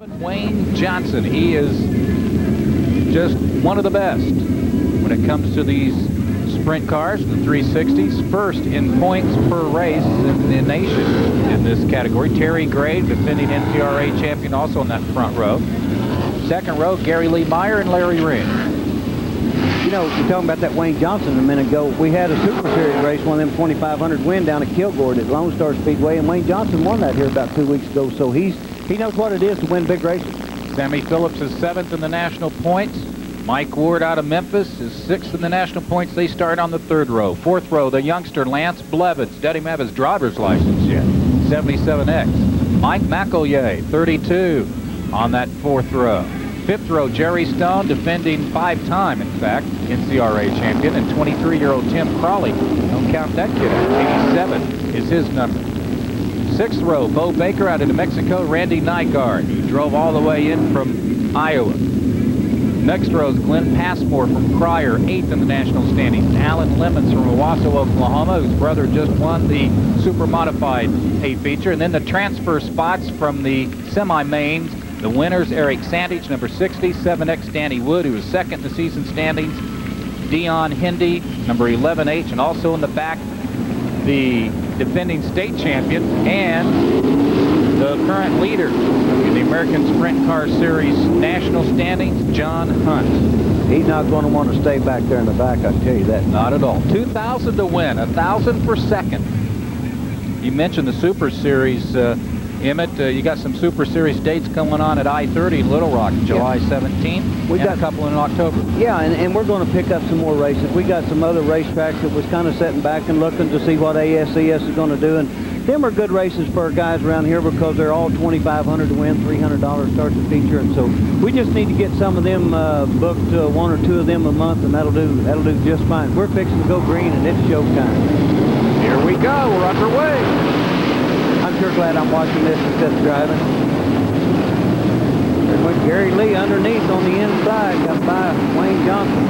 Wayne Johnson, he is just one of the best when it comes to these sprint cars, the 360s. First in points per race in the nation in this category. Terry Gray, defending NCRA champion, also in that front row. Second row, Gary Lee Meyer and Larry Ring. You know, you're talking about that Wayne Johnson a minute ago. We had a Super Series race, one of them 2,500 win down at Kilgore at Lone Star Speedway, and Wayne Johnson won that here about 2 weeks ago. So he knows what it is to win big races. Sammy Phillips is 7th in the national points. Mike Ward out of Memphis is 6th in the national points. They start on the 3rd row. 4th row, the youngster Lance Blevins. Doesn't have his driver's license yet. 77X. Mike McElroy, 32 on that 4th row. 5th row, Jerry Stone, defending 5-time, in fact, NCRA champion, and 23-year-old Tim Crawley. Don't count that kid out. 87 is his number. 6th row, Bo Baker out of New Mexico, Randy Nygaard. He drove all the way in from Iowa. Next row is Glenn Passmore from Cryer, 8th in the national standings. Alan Lemons from Owasso, Oklahoma, whose brother just won the super modified A feature. And then the transfer spots from the semi-mains. The winners, Eric Sandage, number 60, 7X Danny Wood, who was 2nd in the season standings. Dion Hindy, number 11H, and also in the back, the defending state champion and the current leader in the American Sprint Car Series national standings, John Hunt. He's not going to want to stay back there in the back, I tell you that. Not at all. 2,000 to win, 1,000 for second. You mentioned the Super Series, Emmett. You got some Super Series dates coming on at I-30 in Little Rock, July 17th. We got a couple in October. Yeah, and we're going to pick up some more races. We got some other racetracks that was kind of sitting back and looking to see what ASCS is going to do. And them are good races for our guys around here because they're all $2,500 to win, $300 starts the feature. And so we just need to get some of them booked, 1 or 2 of them a month, and that'll do just fine. We're fixing to go green, and it's showtime. Here we go. We're underway. I'm sure glad I'm watching this instead of driving. There's what Gary Lee underneath on the inside, got by Wayne Johnson.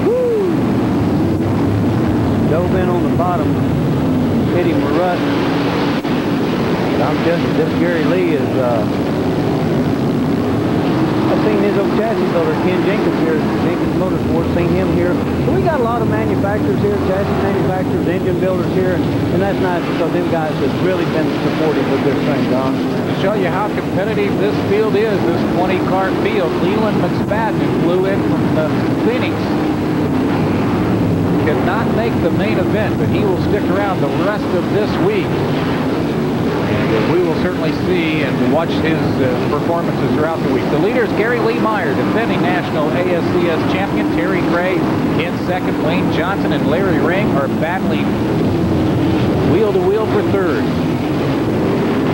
Woo! Dove in on the bottom, hit him with rut. This Gary Lee is, I've seen his old chassis builder, Ken Jenkins here, Jenkins Motorsports, seen him here. So we got a lot of manufacturers here, chassis manufacturers, engine builders here, and that's nice because them guys have really been supportive of this thing, Don. To show you how competitive this field is, this 20-car field, Leland McSpadden, who flew in from Phoenix, could not make the main event, but he will stick around the rest of this week. And we will certainly see and watch his performances throughout the week. The leader is Gary Lee Meyer, defending national ASCS champion. Terry Gray in 2nd. Wayne Johnson and Larry Ring are battling wheel to wheel for 3rd.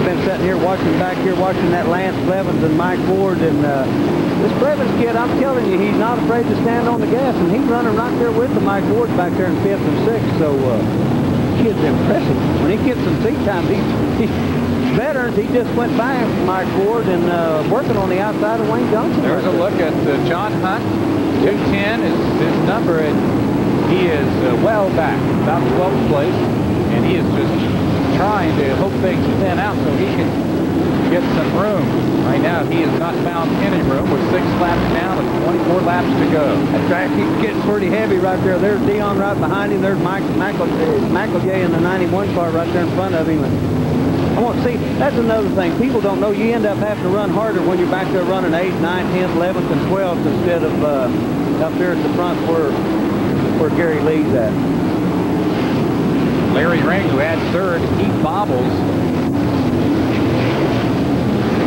Been sitting here watching that Lance Blevins and Mike Ward, and this Blevins kid, I'm telling you, he's not afraid to stand on the gas, and he's running right there with the Mike Ward back there in 5th and 6th. So kid's impressive. When he gets some seat time, he's veterans. He just went by Mike Ward and working on the outside of Wayne Johnson. There's a look at John Hunt. 210 is his number, and he is well back, about 12th place, and he is just trying to hope things thin out so he can get some room. Right now, he has not found any room with 6 laps down and 24 laps to go. That track keeps getting pretty heavy right there. There's Dion right behind him. There's McElroy in the 91 car right there in front of him. I want to see, that's another thing. People don't know you end up having to run harder when you're back there running 8th, 9th, 10th, 11th, and 12th instead of up there at the front where Gary Lee's at. Larry Ring, who had 3rd, he bobbles.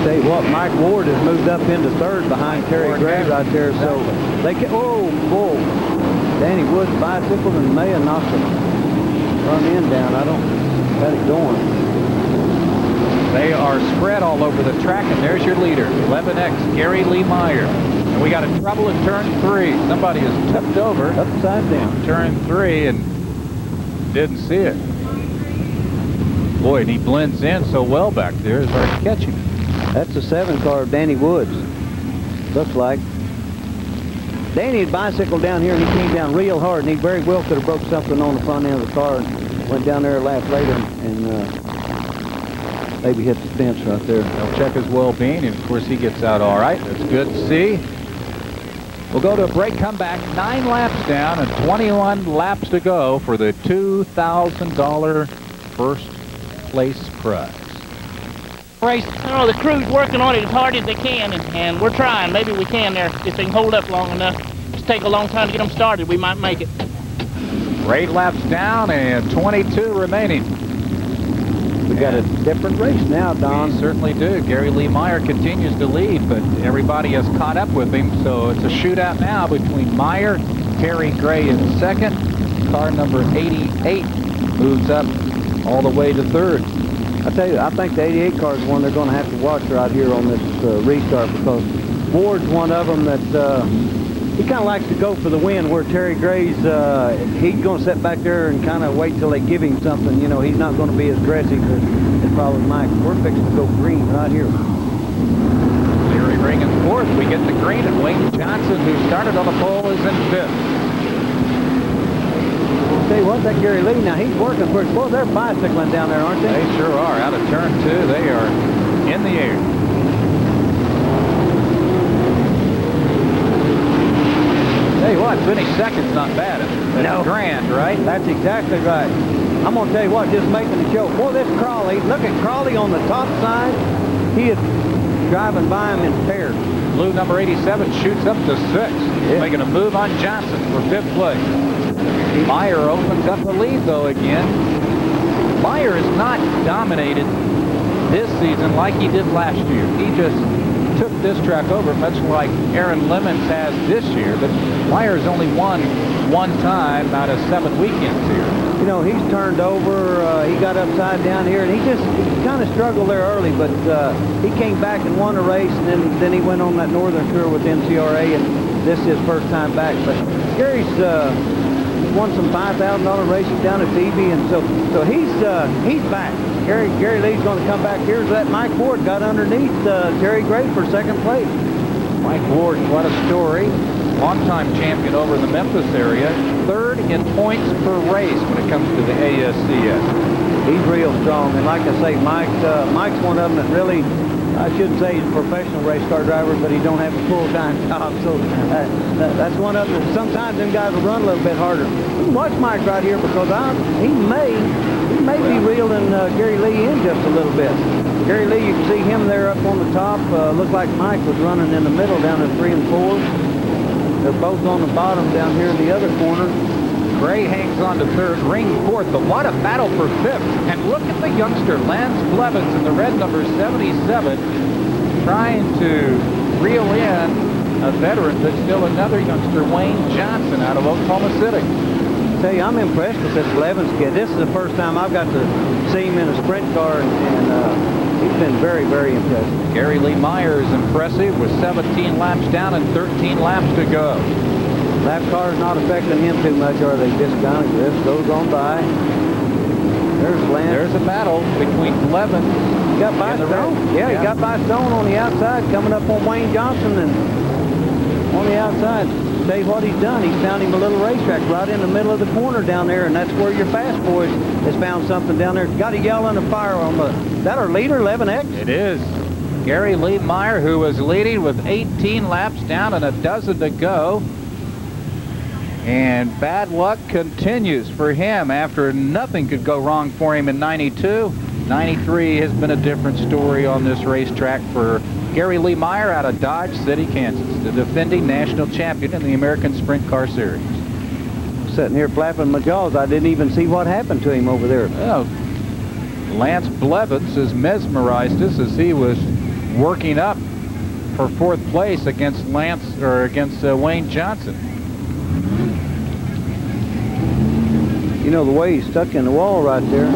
Tell you what, Mike Ward has moved up into 3rd behind Terry Gray right there. So they can, oh, Danny Wood's bicycle and may have knocked the front end down. I don't got it going. They are spread all over the track, and there's your leader, 11X, Gary Lee Meyer. And we got a trouble at turn 3. Somebody is tipped over. Upside down. Turn 3 and didn't see it. Boy, and he blends in so well back there. It's hard to catch him. That's a 7 car of Danny Woods. Looks like. Danny's bicycle down here, and he came down real hard, and he very well could have broke something on the front end of the car and went down there a lap later and maybe hit the fence right there. They'll check his well-being, and of course he gets out all right. That's good to see. We'll go to a break, come back, 9 laps down and 21 laps to go for the $2,000 first place prize. Race, the crew's working on it as hard as they can, and we're trying. Maybe we can there if they can hold up long enough. Just take a long time to get them started. We might make it. 8 laps down and 22 remaining. We got a different race now, Don. We certainly do. Gary Lee Meyer continues to lead, but everybody has caught up with him, so it's a shootout now between Meyer, Terry Gray in second. Car number 88 moves up all the way to third. I tell you, I think the 88 car is one they're going to have to watch right here on this restart, because Ward's one of them that he kind of likes to go for the win, where Terry Gray's, he's going to sit back there and kind of wait till they give him something. You know, he's not going to be as aggressive as probably Mike. We're fixing to go green right here. Terry Ring in fourth. We get the green, and Wayne Johnson, who started on the pole, is in fifth. Tell you what, that Gary Lee, now he's working pretty close. They're bicycling down there, aren't they? They sure are. Out of turn 2, they are in the air. Tell you what, finish second's not bad. That's grand, right? That's exactly right. I'm going to tell you what, just making the show. Boy, this Crawley, look at Crawley on the top side. He is driving by him in pairs. Blue number 87 shoots up to 6, making a move on Johnson for 5th place. Meyer opens up the lead, though, again. Meyer has not dominated this season like he did last year. He just took this track over, much like Aaron Lemons has this year, but Meyer's only won 1 time out of 7 weekends here. You know, he's turned over, he got upside down here, and he kind of struggled there early, but he came back and won a race, and then he went on that northern tour with NCRA, and this is his first time back. But Gary's won some $5,000 races down at Phoebe, and so he's back. Gary Lee's going to come back. Here's that Mike Ward got underneath Terry Gray for 2nd place. Mike Ward, what a story. Longtime champion over in the Memphis area. 3rd in points per race when it comes to the ASCS. He's real strong, and like I say, Mike's one of them that really, I shouldn't say he's a professional race car driver, but he don't have a full-time job, so that's one of them. Sometimes them guys will run a little bit harder. You can watch Mike right here, because he may be reeling Gary Lee in just a little bit. Gary Lee, you can see him there up on the top. Looked like Mike was running in the middle down in 3 and 4. They're both on the bottom down here in the other corner. Gray hangs on to 3rd, Ring 4th, but what a battle for 5th. And look at the youngster, Lance Blevins, in the red number 77, trying to reel in a veteran, but still another youngster, Wayne Johnson, out of Oklahoma City. I tell you, I'm impressed with this Blevins kid. This is the first time I've got to see him in a sprint car, and he's been very, very impressive. Gary Lee Meyer is impressive with 17 laps down and 13 laps to go. Lap cars not affecting him too much, are they? Just kind of just goes on by. There's Lance. There's a battle between Blevins. He got by Stone. Yeah, he got by Stone on the outside, coming up on Wayne Johnson, and on the outside. Tell you what he's done. He's found him a little racetrack right in the middle of the corner down there, and that's where your fast boys has found something down there. Got a yell and a fire on the. Is that our leader, 11X? It is. Gary Lee Meyer, who was leading with 18 laps down and a dozen to go. And bad luck continues for him after nothing could go wrong for him in 92. 93 has been a different story on this racetrack for Gary Lee Meyer out of Dodge City, Kansas, the defending national champion in the American Sprint Car Series. Sitting here flapping my jaws. I didn't even see what happened to him over there. Well, Lance Blevins has mesmerized us as he was working up for 4th place against Wayne Johnson. You know, the way he's stuck in the wall right there.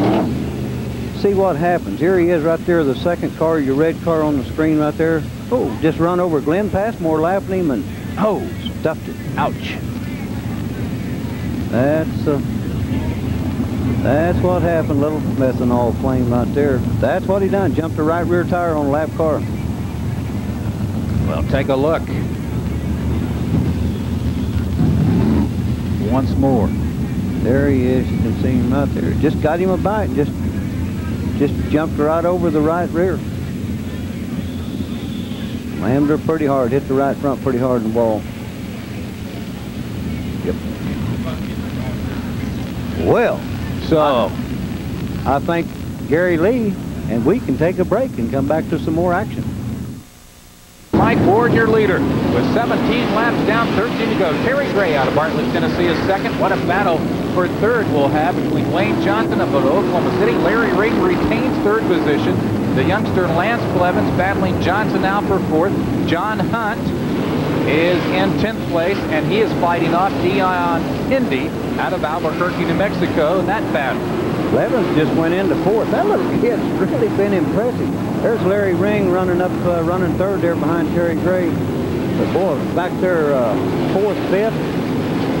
See what happens. Here he is right there, the 2nd car, your red car on the screen right there. Oh, just run over Glenn Passmore lapping him and, oh, stuffed it. Ouch. That's what happened, little methanol flame right there. That's what he done, jumped the right rear tire on a lap car. Well, take a look. Once more. There he is, you can see him right there. Just got him a bite, just Just jumped right over the right rear. Landed her pretty hard. Hit the right front pretty hard in the wall. Yep. Well, so I thank Gary Lee, and we can take a break and come back to some more action. Mike Ward, your leader, with 17 laps down, 13 to go. Terry Gray out of Bartlett, Tennessee is second. What a battle for third we'll have between Wayne Johnson of Oklahoma City. Larry Ring retains third position. The youngster Lance Blevins battling Johnson now for fourth. John Hunt is in 10th place, and he is fighting off Dion Hindy out of Albuquerque, New Mexico in that battle. Blevins just went into fourth. That little kid's really been impressive. There's Larry Ring running up, running third there behind Terry Gray. But boy, back there, fourth, fifth,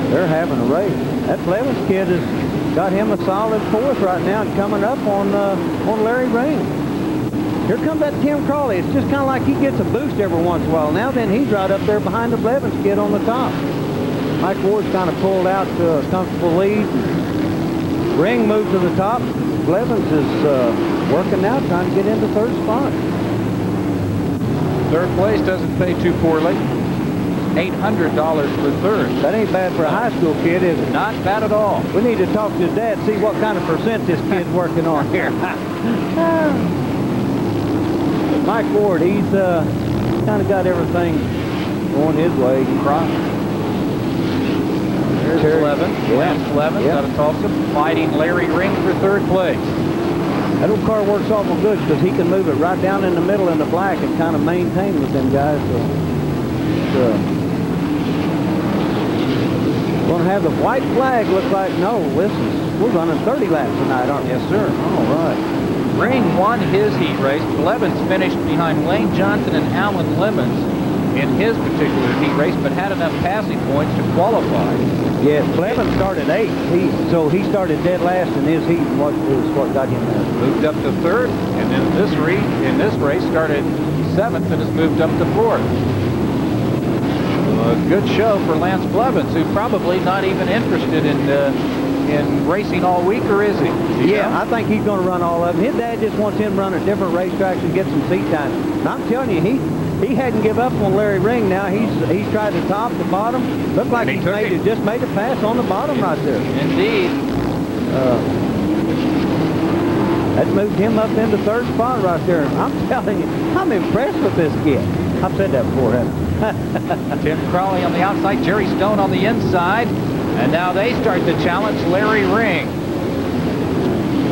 they're having a race. That Blevins kid has got him a solid fourth right now and coming up on Larry Ring. Here comes that Tim Crawley. It's just kind of like he gets a boost every once in a while. Now then, he's right up there behind the Blevins kid on the top. Mike Ward's kind of pulled out to a comfortable lead. Ring moved to the top. Blevins is working now, trying to get into third spot. Third place doesn't pay too poorly. $800 for third. That ain't bad for a high school kid, is it? Not bad at all. We need to talk to his dad, see what kind of percent this kid's working on here. Mike Ward, he's kind of got everything going his way. There's Blevins. Lance Blevins out of Tulsa, fighting Larry Ring for third place. That old car works awful good because he can move it right down in the middle in the black and kind of maintain with them guys. So, going to have the white flag look like, no, we're running 30 laps tonight, aren't we? Yes, sir. All right. Ring won his heat race. Blevins finished behind Wayne Johnson and Alan Lemons in his particular heat race, but had enough passing points to qualify. Yeah, Blevins started 8th. So he started dead last in his heat, and what got him there. Moved up to 3rd, and then in this race started 7th and has moved up to 4th. A good show for Lance Blevins, who's probably not even interested in racing all week, or is he? Yeah, I think he's going to run all of them. His dad just wants him to run at different racetracks and get some seat time. And I'm telling you, he hadn't give up on Larry Ring. Now he's tried the top, the bottom. Looked like he just made a pass on the bottom right there. Indeed. That moved him up into third spot right there. I'm telling you, I'm impressed with this kid. I've said that before, haven't I? Tim Crawley on the outside, Jerry Stone on the inside. And now they start to challenge Larry Ring.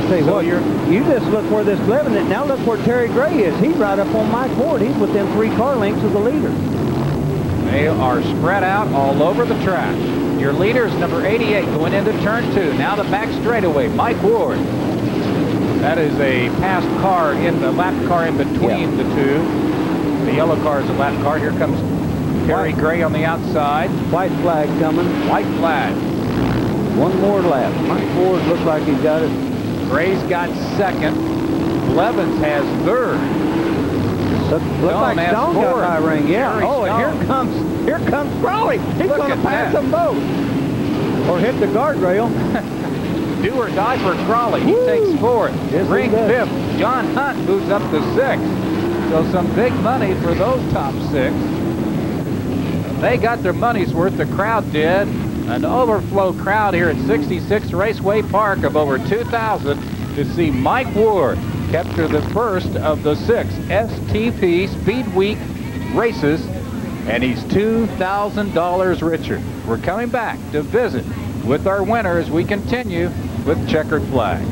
Say what, you just look where this Blevins is. Now look where Terry Gray is. He's right up on Mike Ward. He's within 3 car lengths of the leader. They are spread out all over the track. Your leader is number 88 going into turn 2. Now the back straightaway, Mike Ward. That is a passed car in the lap car in between the two. The yellow car is a lap car. Here comes Terry Gray on the outside. White flag coming. White flag. One more lap. Mike Ward looks like he's got it. Gray's got 2nd. Blevins has 3rd. Looks like Stone got by Ring. Yeah. Jerry and here comes Crawley. He's going to pass them both. Or hit the guardrail. Do or die for Crawley. He takes 4th. Yes, Ring 5th. John Hunt moves up to 6th. So some big money for those top 6. They got their money's worth, the crowd did. An overflow crowd here at 66 Raceway Park of over 2,000 to see Mike Ward capture the first of the 6 STP Speed Week races, and he's $2,000 richer. We're coming back to visit with our winner as we continue with Checkered Flag.